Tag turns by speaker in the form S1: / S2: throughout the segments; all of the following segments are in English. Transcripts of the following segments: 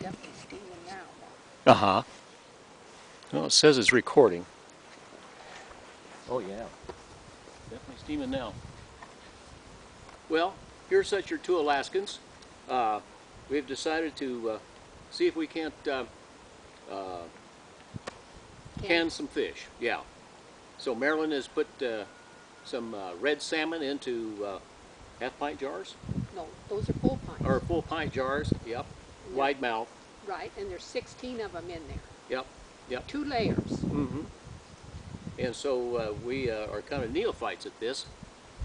S1: definitely steaming now.
S2: Uh-huh. Well, it says it's recording. Oh, yeah. Definitely steaming now. Well, here's such your two Alaskans. We've decided to see if we can't can some fish. Yeah. So Marilyn has put some red salmon into half-pint jars?
S1: No, those are full pints.
S2: Or full-pint jars, yep. Wide mouth.
S1: Right, and there's 16 of them in there.
S2: Yep, yep.
S1: 2 layers.
S2: Mm-hmm. And so we are kind of neophytes at this,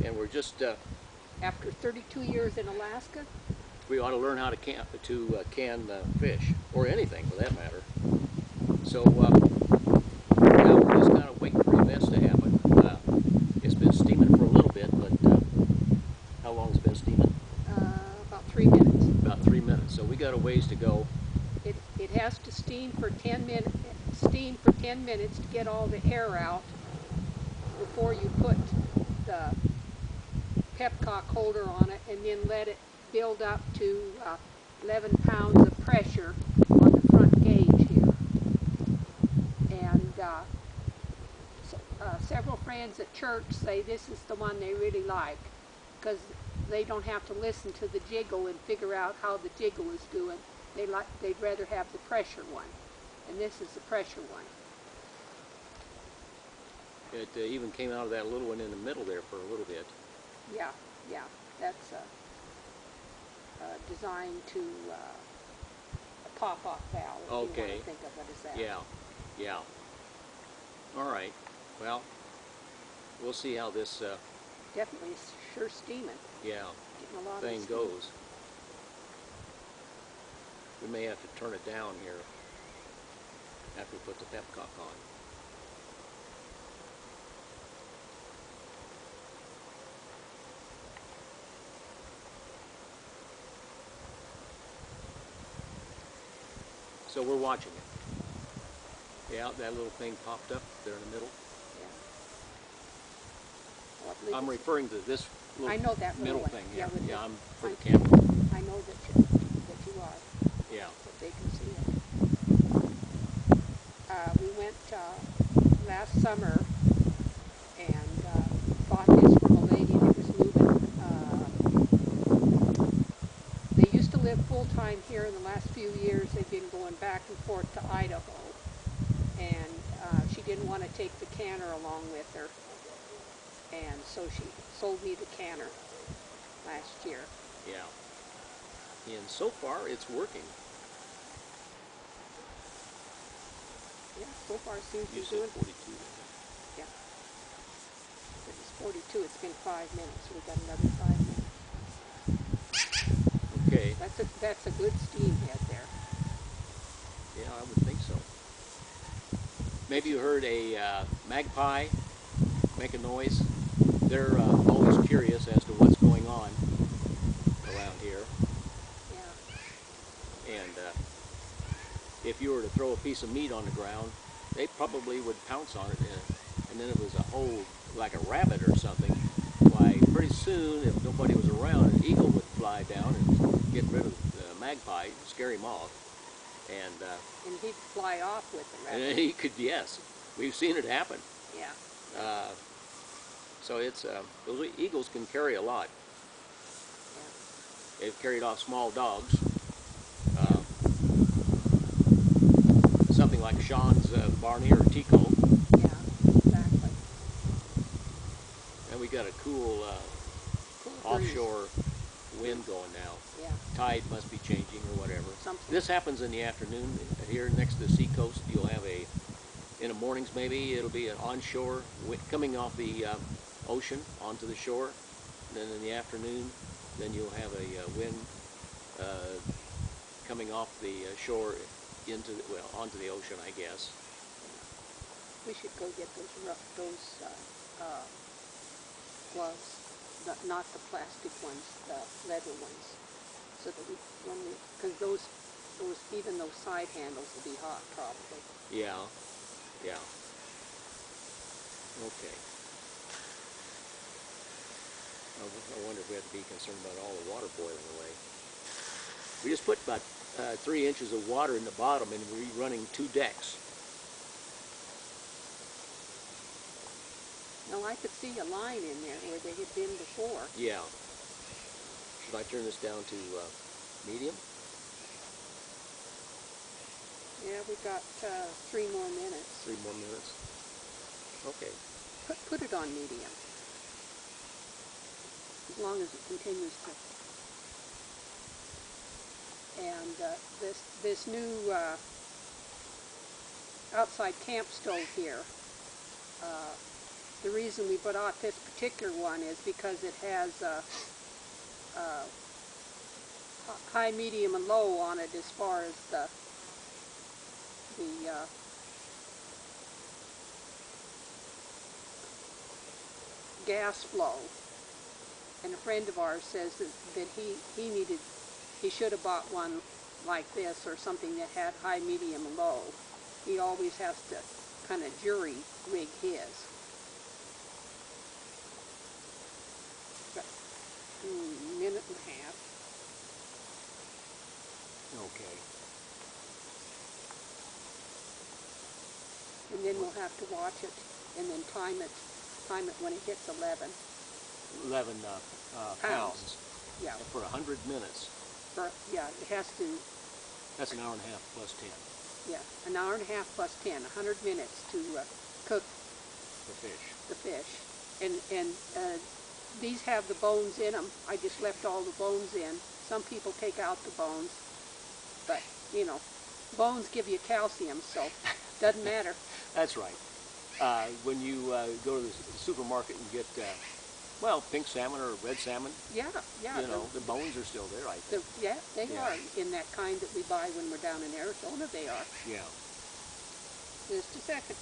S2: and we're just...
S1: After 32 years in Alaska?
S2: We ought to learn how to can fish, or anything for that matter. So now we're just kind of waiting for events to happen. It's been steaming for a little bit, but how long has it been steaming?
S1: About 3 minutes.
S2: About 3 minutes. So we got a ways to go.
S1: It has to steam for 10 minutes. Steam for 10 minutes to get all the air out before you put the pepcock holder on it, and then let it build up to 11 pounds of pressure on the front gauge here. And several friends at church say this is the one they really like, because they don't have to listen to the jiggle and figure out how the jiggle is doing. They'd rather have the pressure one, and this is the pressure one.
S2: It even came out of that little one in the middle there for a little bit.
S1: Yeah, yeah, that's designed to a pop-off valve, if you want to think of it as that.
S2: Yeah, yeah. All right. Well, we'll see how this
S1: Definitely sure steaming.
S2: Yeah,
S1: Getting a lot
S2: thing
S1: of steam.
S2: goes. We may have to turn it down here after we put the pepcock on. So we're watching it. Yeah, that little thing popped up there in the middle.
S1: Yeah. Well,
S2: I'm referring to this little
S1: I know that
S2: middle
S1: one.
S2: thing.
S1: Yeah,
S2: Yeah, I'm for the camera.
S1: I know that you are.
S2: Yeah.
S1: That they can see it. We went last summer and bought this from a lady that was moving. They used to live full-time here. In the last few years they've been going back and forth to Idaho, and she didn't want to take the canner along with her, and so she sold me the canner last year.
S2: Yeah. And so far it's working.
S1: Yeah, so far it seems to be
S2: doing 42.
S1: Yeah. It was 42. It's been 5 minutes, so we got another 5 minutes.
S2: Okay.
S1: That's a good steam head there.
S2: Yeah, I would think so. Maybe you heard a magpie make a noise. They're always curious as to what's going on around here.
S1: Yeah.
S2: And if you were to throw a piece of meat on the ground, they probably would pounce on it. And then if it was a whole, like a rabbit or something, why, pretty soon, if nobody was around, an eagle would fly down and get rid of the magpie, scare him off. And
S1: he'd fly off with the rabbit.
S2: and he could, yes. We've seen it happen.
S1: Yeah.
S2: So it's, those eagles can carry a lot.
S1: Yeah.
S2: They've carried off small dogs. Something like Sean's Barney or Tico.
S1: Yeah, exactly.
S2: And we got a cool offshore wind going now.
S1: Yeah.
S2: Tide must be changing or whatever.
S1: Something.
S2: This happens in the afternoon here next to the seacoast. You'll have in the mornings maybe, it'll be an onshore wind coming off the ocean onto the shore. And then in the afternoon, then you'll have a wind coming off the shore onto the ocean, I guess.
S1: We should go get those gloves, not the plastic ones, the leather ones, so that because even those side handles will be hot probably.
S2: Yeah, yeah. Okay. I wonder if we have to be concerned about all the water boiling away. We just put about 3 inches of water in the bottom, and we're running 2 decks.
S1: No, I could see a line in there where they had been before.
S2: Yeah. Should I turn this down to medium?
S1: Yeah, we got 3 more minutes.
S2: 3 more minutes. Okay.
S1: Put it on medium. As long as it continues to. And this new outside camp stove here, the reason we bought this particular one is because it has high, medium, and low on it as far as the gas flow. And a friend of ours says that he should have bought one like this or something that had high, medium, and low. He always has to kind of jury rig his. But, minute and a half.
S2: Okay.
S1: And then we'll have to watch it and then time it when it hits 11.
S2: 11 pounds.
S1: Yeah.
S2: For 100 minutes.
S1: Yeah, it has to.
S2: That's an hour and a half plus 10.
S1: Yeah, an hour and a half plus 10, 100 minutes to cook
S2: The fish.
S1: the fish. And these have the bones in them. I just left all the bones in. Some people take out the bones, but you know, bones give you calcium, so doesn't matter.
S2: That's right. When you go to the supermarket and get, well, pink salmon or red salmon,
S1: Yeah, yeah.
S2: you know, the bones are still there, I think.
S1: Yeah, they
S2: Yeah.
S1: are in that kind that we buy when we're down in Arizona. They are.
S2: Yeah.
S1: Just a second.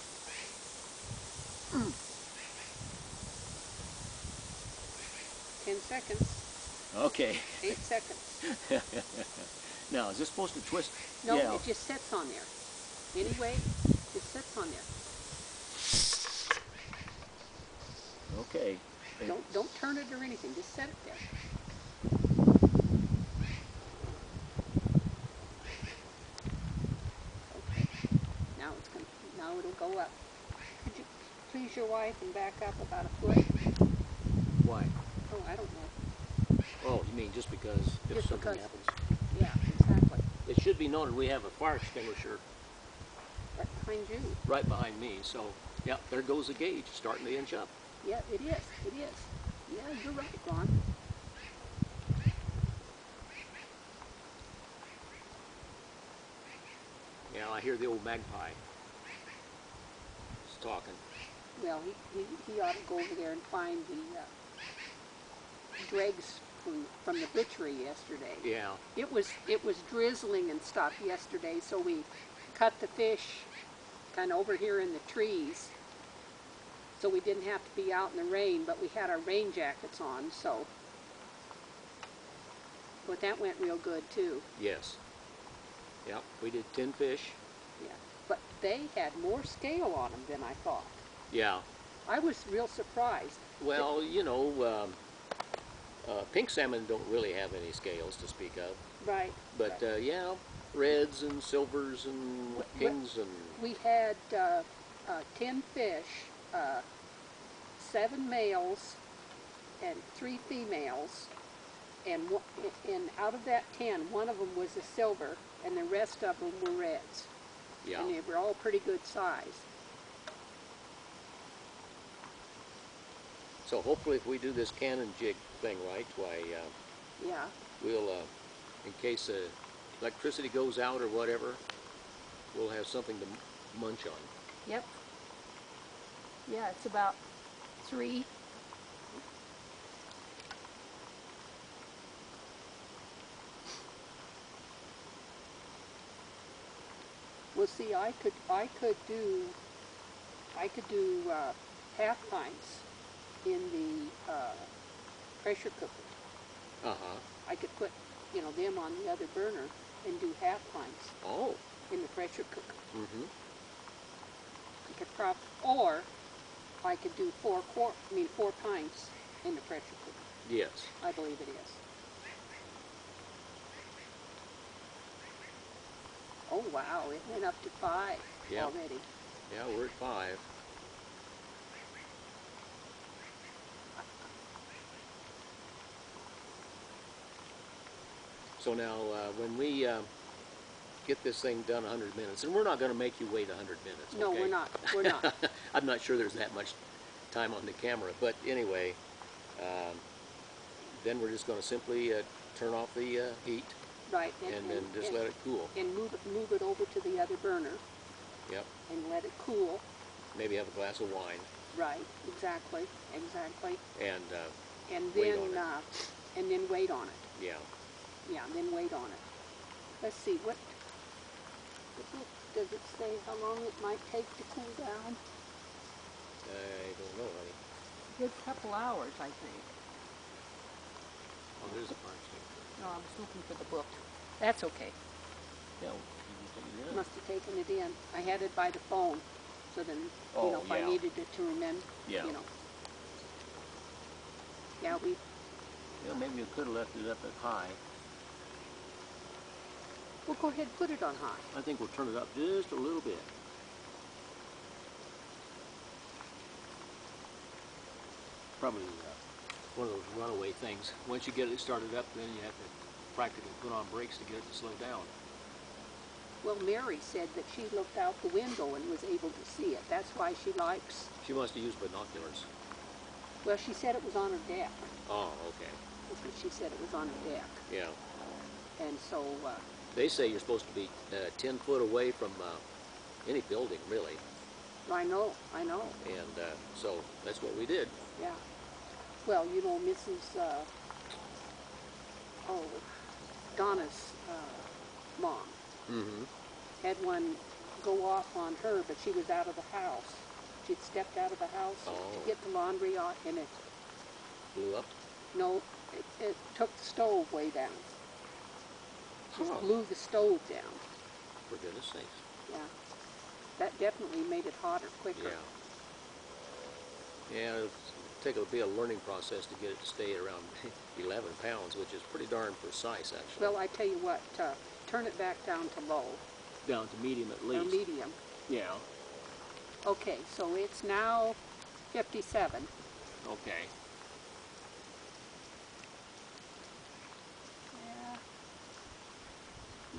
S1: 10 seconds.
S2: Okay.
S1: 8 seconds.
S2: Now, is this supposed to twist?
S1: No,
S2: Yeah.
S1: it just sits on there. Anyway, it sits on there.
S2: Okay.
S1: Don't turn it or anything. Just set it there. Okay. Now it'll go up. Could you please your wife and back up about a foot?
S2: Why?
S1: Oh, I don't know.
S2: Oh, you mean just because if
S1: Just
S2: something
S1: because.
S2: happens?
S1: Yeah, exactly.
S2: It should be noted we have a fire extinguisher
S1: Right behind you.
S2: right behind me, so yeah, there goes the gauge starting to inch up.
S1: Yeah, it is. It is. Yeah, you're right, Ron.
S2: Yeah, I hear the old magpie. He's talking.
S1: Well, he ought to go over there and find the dregs from the butchery yesterday.
S2: Yeah.
S1: It was drizzling and stuff yesterday, so we cut the fish kind of over here in the trees, so we didn't have to be out in the rain, but we had our rain jackets on, so. But that went real good too.
S2: Yes. Yep, we did 10 fish.
S1: Yeah, but they had more scale on them than I thought.
S2: Yeah.
S1: I was real surprised.
S2: Well, you know, pink salmon don't really have any scales to speak of.
S1: Right.
S2: But
S1: right.
S2: yeah, reds and silvers and kings and...
S1: We had 10 fish, 7 males and 3 females, and out of that 10, one of them was a silver, and the rest of them were reds.
S2: Yeah.
S1: And they were all pretty good size.
S2: So hopefully if we do this cannon jig thing right, why,
S1: Yeah.
S2: we'll, in case electricity goes out or whatever, we'll have something to munch on.
S1: Yep. Yeah, it's about 3. Well, see, I could do half pints in the pressure cooker.
S2: Uh-huh.
S1: I could put, you know, them on the other burner and do half pints
S2: Oh.
S1: in the pressure cooker.
S2: Mm-hmm.
S1: I could or I could do 4 pints in the pressure cooker.
S2: Yes.
S1: I believe it is. Oh wow, it went up to 5
S2: Yep.
S1: already.
S2: Yeah, we're at 5. So now, when we get this thing done 100 minutes, and we're not going to make you wait 100 minutes.
S1: No,
S2: okay?
S1: we're not. We're not.
S2: I'm not sure there's that much time on the camera, but anyway, then we're just going to simply turn off the heat,
S1: Right.
S2: and then just let it cool.
S1: And move it over to the other burner.
S2: Yep.
S1: And let it cool.
S2: Maybe have a glass of wine.
S1: Right. Exactly. Exactly.
S2: And
S1: then
S2: wait on it.
S1: And then wait on it.
S2: Yeah.
S1: Yeah. And then wait on it. Let's see what does it say how long it might take to cool down?
S2: I don't know, honey.
S1: A good couple hours, I think.
S2: Oh, there's a punch.
S1: No, I was looking for the book. That's okay.
S2: Yeah, you take it in.
S1: Must have taken it in. I had it by the phone, so then if I needed it to remember,
S2: Yeah.
S1: Yeah,
S2: Yeah, maybe you could have left it up at high.
S1: We'll go ahead and put it on high.
S2: I think we'll turn it up just a little bit. Probably one of those runaway things. Once you get it started up, then you have to practically put on brakes to get it to slow down.
S1: Well, Mary said that she looked out the window and was able to see it. That's why she likes.
S2: She wants to use binoculars.
S1: Well, she said it was on her deck.
S2: Oh, okay.
S1: That's what she said, it was on her deck.
S2: Yeah.
S1: And so,
S2: They say you're supposed to be 10 foot away from any building, really.
S1: I know.
S2: And so that's what we did.
S1: Yeah. Well, Mrs. Donna's mom had one go off on her, but she was out of the house. She'd stepped out of the house to get the laundry on, and it
S2: Blew up?
S1: No, it took the stove way down. Just blew the stove down.
S2: For goodness sakes.
S1: Yeah. That definitely made it hotter quicker.
S2: Yeah. Yeah, it'll be a learning process to get it to stay at around 11 pounds, which is pretty darn precise, actually.
S1: Well, I tell you what, turn it back down to low.
S2: Down to medium at least.
S1: Or medium.
S2: Yeah.
S1: Okay, so it's now 57.
S2: Okay.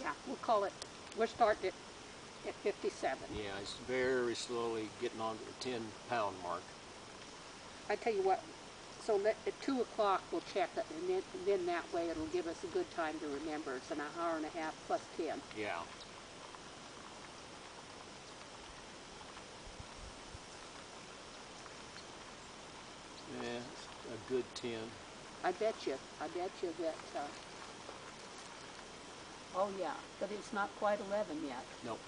S1: Yeah, we'll start it at 57.
S2: Yeah, it's very slowly getting on to the 10-pound mark.
S1: I tell you what, so at 2 o'clock we'll check it, and then that way it'll give us a good time to remember. It's an hour and a half plus 10.
S2: Yeah. Yeah, a good 10.
S1: I bet you that, oh yeah, but it's not quite 11 yet.
S2: Nope.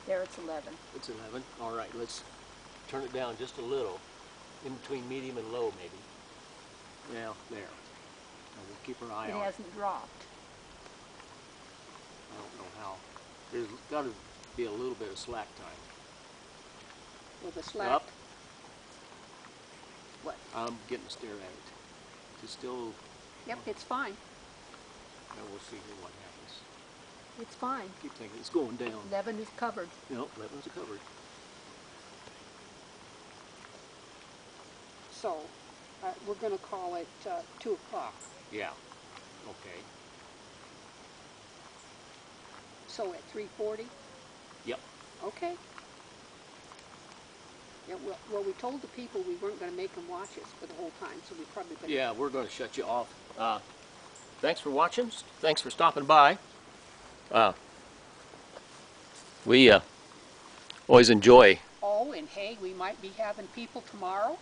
S1: There it's 11.
S2: It's 11. All right, let's turn it down just a little, in between medium and low maybe. Well, there. And we'll keep our eye on it.
S1: It hasn't dropped.
S2: I don't know how. There's got to be a little bit of slack time.
S1: Well, the slack.
S2: Up.
S1: What?
S2: I'm getting a stare at it. It's still.
S1: Yep, it's fine.
S2: Now we'll see here what happens.
S1: It's fine.
S2: Keep thinking it's going down.
S1: 11 is covered.
S2: No, 11's covered.
S1: So, we're going to call it 2 o'clock.
S2: Yeah. Okay.
S1: So at 3:40?
S2: Yep.
S1: Okay. Yeah, well, we told the people we weren't going to make them watch us for the whole time, so we probably better.
S2: Yeah, we're going to shut you off. Thanks for watching. Thanks for stopping by. We always enjoy.
S1: Oh, and hey, we might be having people tomorrow.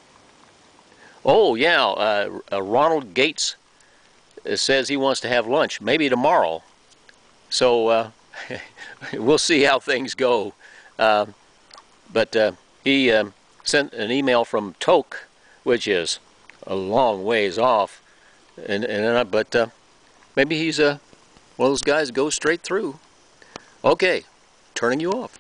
S2: Oh, yeah. Ronald Gates says he wants to have lunch, maybe tomorrow. So we'll see how things go. But he sent an email from Toke, which is a long ways off. But maybe he's one of those guys that goes straight through. Okay, turning you off.